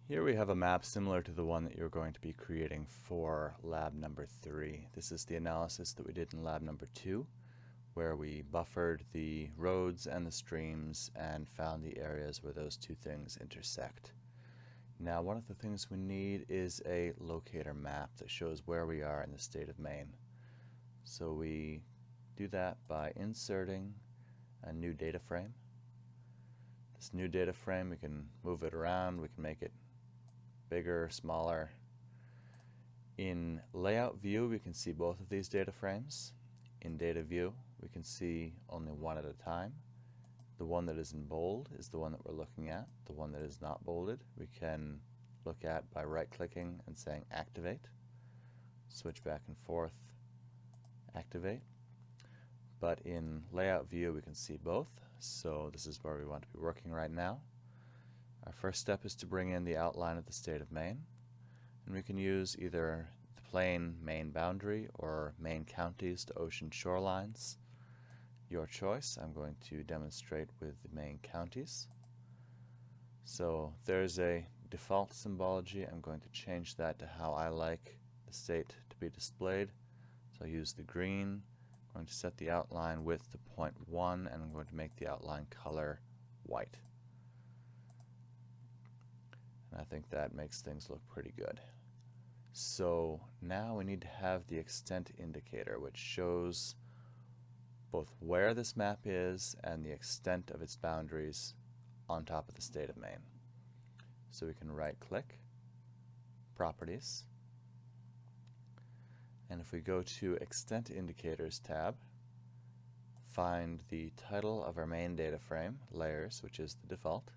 Here we have a map similar to the one that you're going to be creating for lab number 3. This is the analysis that we did in lab number 2, where we buffered the roads and the streams and found the areas where those two things intersect. Now, one of the things we need is a locator map that shows where we are in the state of Maine. So we do that by inserting a new data frame. This new data frame, we can move it around, we can make it bigger, smaller. In layout view, we can see both of these data frames. In data view, we can see only one at a time. The one that is in bold is the one that we're looking at. The one that is not bolded, we can look at by right-clicking and saying activate. Switch back and forth, activate. But in layout view, we can see both. So this is where we want to be working right now. Our first step is to bring in the outline of the state of Maine. And we can use either the plain Maine boundary or Maine counties to ocean shorelines. Your choice. I'm going to demonstrate with the Maine counties. So there's a default symbology. I'm going to change that to how I like the state to be displayed. So I'll use the green. I'm going to set the outline width to 0.1, and I'm going to make the outline color white. And I think that makes things look pretty good. So now we need to have the extent indicator, which shows both where this map is and the extent of its boundaries on top of the state of Maine. So we can right-click, Properties, and if we go to Extent Indicators tab, find the title of our main data frame, Layers, which is the default.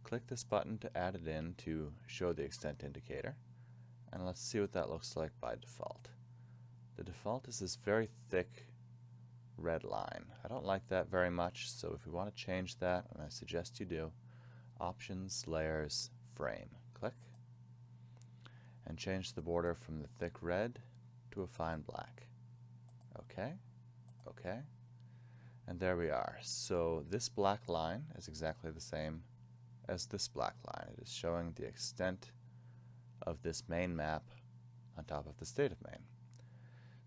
Click this button to add it in to show the extent indicator, and let's see what that looks like by default. The default is this very thick red line. I don't like that very much, so if we want to change that, and I suggest you do, Options, Layers, Frame. Click, and change the border from the thick red to a fine black. Okay, okay, and there we are. So this black line is exactly the same as this black line. It is showing the extent of this Maine map on top of the state of Maine.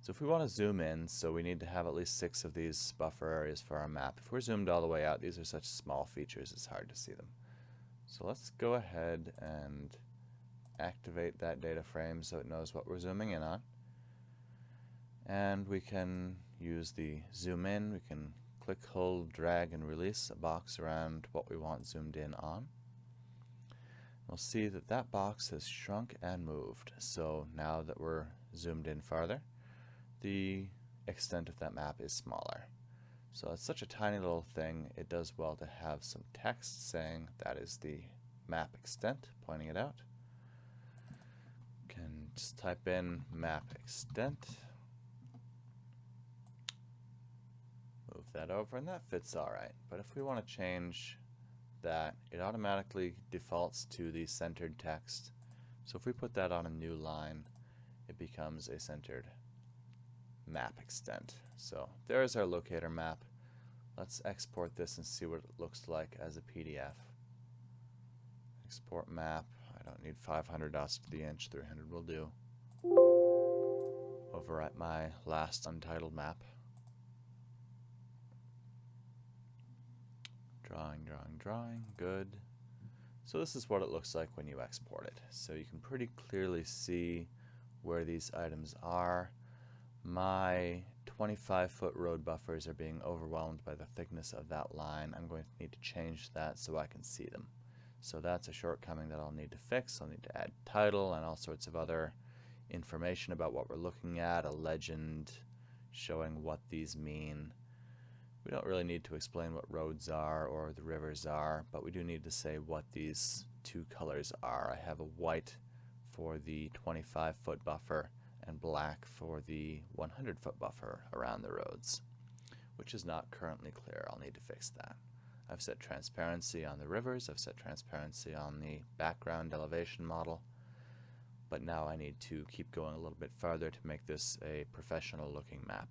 So if we want to zoom in, so we need to have at least 6 of these buffer areas for our map. If we're zoomed all the way out, these are such small features, it's hard to see them. So let's go ahead and activate that data frame so it knows what we're zooming in on. And we can use the zoom in. We can click, hold, drag, and release a box around what we want zoomed in on. We'll see that that box has shrunk and moved. So now that we're zoomed in farther, the extent of that map is smaller. So it's such a tiny little thing, it does well to have some text saying that is the map extent, pointing it out. Can just type in map extent. Move that over, and that fits alright. But if we want to change that, it automatically defaults to the centered text. So if we put that on a new line, it becomes a centered map extent. So there's our locator map. Let's export this and see what it looks like as a PDF. Export map. I don't need 500 dots to the inch, 300 will do. Overwrite my last untitled map. Drawing, drawing, drawing, good. So this is what it looks like when you export it. So you can pretty clearly see where these items are. My 25-foot road buffers are being overwhelmed by the thickness of that line. I'm going to need to change that so I can see them. So that's a shortcoming that I'll need to fix. I'll need to add title and all sorts of other information about what we're looking at, a legend showing what these mean. We don't really need to explain what roads are or the rivers are, but we do need to say what these two colors are. I have a white for the 25-foot buffer and black for the 100-foot buffer around the roads, which is not currently clear. I'll need to fix that. I've set transparency on the rivers, I've set transparency on the background elevation model, but now I need to keep going a little bit farther to make this a professional looking map.